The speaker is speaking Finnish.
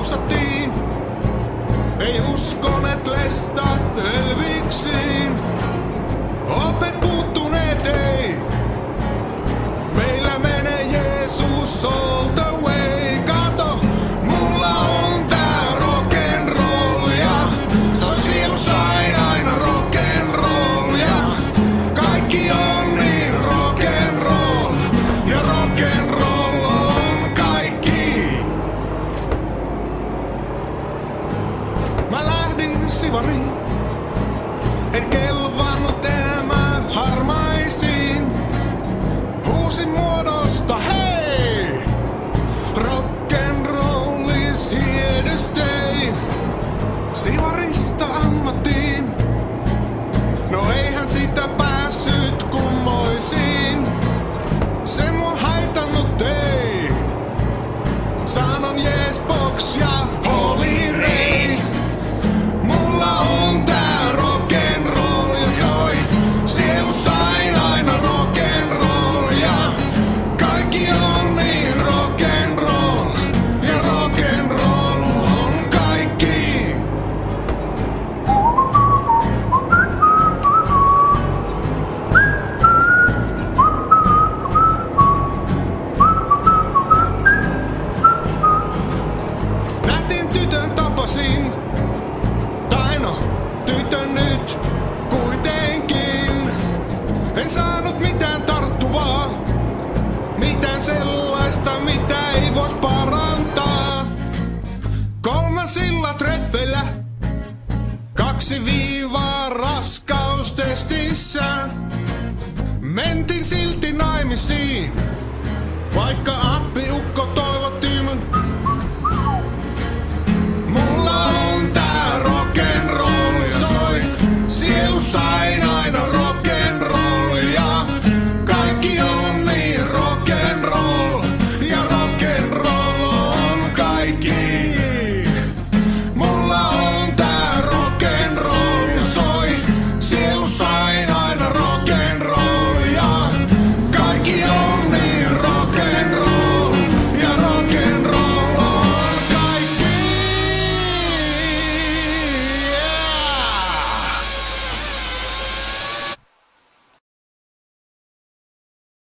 kiusattiin. Ei uskoneet lestat elviksiin. Opet puuttuneet ei. Meillä menee Jeesus all the way. Kato, mulla on tää rock'n'rollia. Se on sielussa aina rock'n'rollia. Kaikki on niin rock'n'roll. Ja rock'n'roll on kaikki. Mä lähdin sivariin. En kelvannut enää harmaisiin. Huusin muodosta hei! Rock'n'roll is here to stay. Sivarista ammattiin. No eihän sitä päässyt kummoisiin. Se mua haitannut ei. Sanon yes box ja Holy Ray. Mulla on tää rock'n'roll ja soi sielussa aina rock'n'roll ja kaikki on niin rock'n'roll ja rock'n'roll on kaikki. Nätin tytön tapasin. Tai no, tytön nyt kuitenkin. En saanut mitään tarttuvaa. Mitään sellaista, mitä ei vois parantaa. Kolmansilla treffeillä 2 viivaa raskaustestissä. Mentin silti naimisiin. Vaikka appiukko